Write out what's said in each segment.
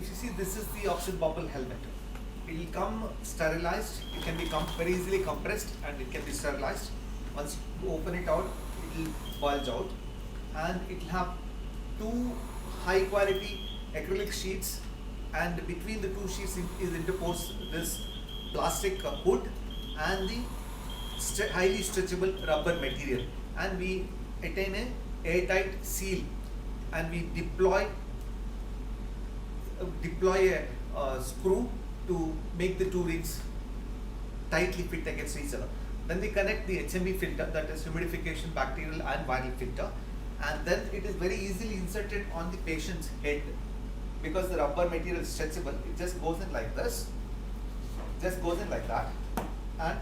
If you see, this is the oxygen bubble helmet. It will come sterilized. It can be very easily compressed and it can be sterilized. Once you open it out, it will bulge out, and it will have two high quality acrylic sheets, and between the two sheets is interposed this plastic hood and the highly stretchable rubber material, and we attain a airtight seal, and we deploy a screw to make the two rings tightly fit against each other. Then we connect the HMB filter, that is humidification, bacterial and viral filter, and then it is very easily inserted on the patient's head because the rubber material is stretchable. It just goes in like this, just goes in like that, and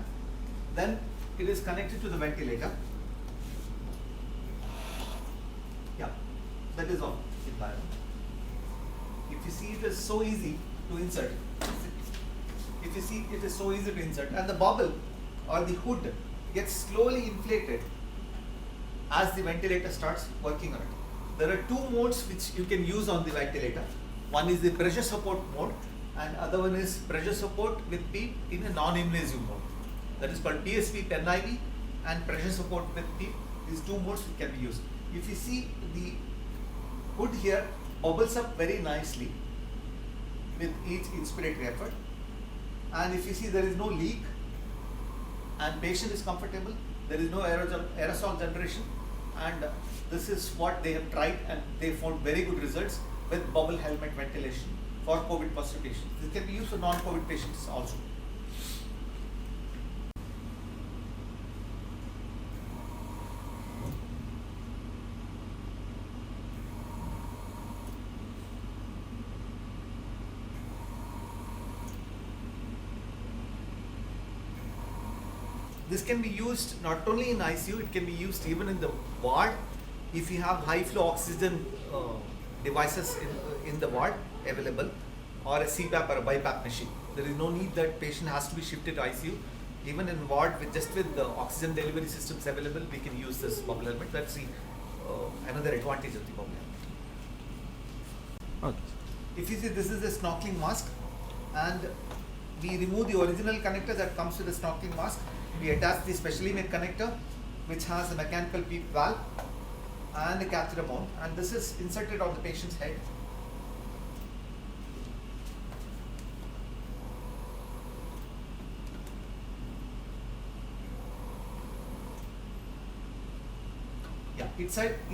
then it is connected to the ventilator. Yeah, that is all. If you see, it is so easy to insert. If you see, it is so easy to insert, and the bubble or the hood gets slowly inflated as the ventilator starts working on it. There are two modes which you can use on the ventilator. One is the pressure support mode, and other one is pressure support with PEEP in a non-invasive mode. That is called PSP pen IV and pressure support with PEEP. These two modes can be used. If you see, the hood here bubbles up very nicely with each inspiratory effort, and if you see, there is no leak and patient is comfortable, there is no aerosol generation, and this is what they have tried and they found very good results with bubble helmet ventilation for COVID positive patients. This can be used for non-COVID patients also. This can be used not only in ICU, it can be used even in the ward. If you have high flow oxygen devices in the ward available, or a CPAP or a BiPAP machine, there is no need that patient has to be shifted to ICU. Even in ward, with the oxygen delivery systems available, we can use this bubble helmet. That's the another advantage of the bubble helmet. Okay. If you see, this is a snorkeling mask, and we remove the original connector that comes with the snorkeling mask. We attach the specially made connector which has a mechanical PEEP valve and a catheter mount, and this is inserted on the patient's head. Yeah, it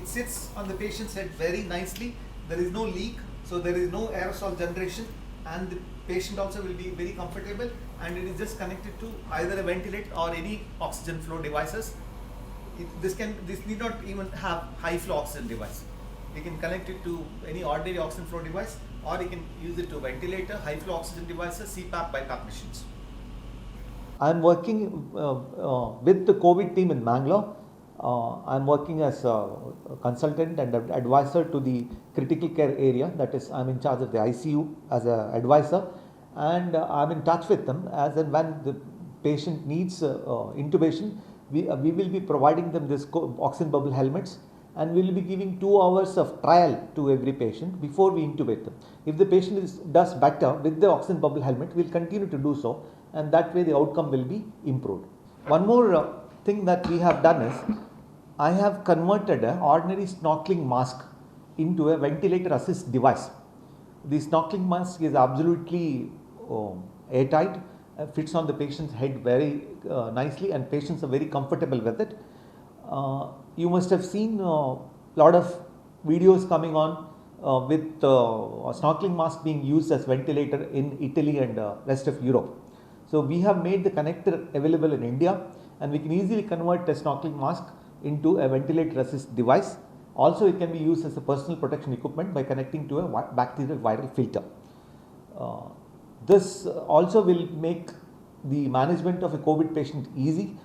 sits on the patient's head very nicely. There is no leak, so there is no aerosol generation, and the patient also will be very comfortable, and it is just connected to either a ventilator or any oxygen flow devices. This need not even have high flow oxygen device. We can connect it to any ordinary oxygen flow device, or you can use it to ventilator, high flow oxygen devices, CPAP, BiPAP machines. I am working with the COVID team in Mangalore. I am working as a consultant and advisor to the critical care area. That is, I am in charge of the ICU as an advisor, and I am in touch with them as and when the patient needs intubation. We will be providing them this oxygen bubble helmets, and we will be giving 2 hours of trial to every patient before we intubate them. If the patient does better with the oxygen bubble helmet, we will continue to do so, and that way the outcome will be improved. One more thing that we have done is, I have converted an ordinary snorkeling mask into a ventilator assist device. The snorkeling mask is absolutely airtight, fits on the patient's head very nicely, and patients are very comfortable with it. You must have seen a lot of videos coming on with a snorkeling mask being used as ventilator in Italy and rest of Europe. So we have made the connector available in India, and we can easily convert a snorkeling mask into a ventilator assist device. Also, it can be used as a personal protection equipment by connecting to a bacterial viral filter. This also will make the management of a COVID patient easy.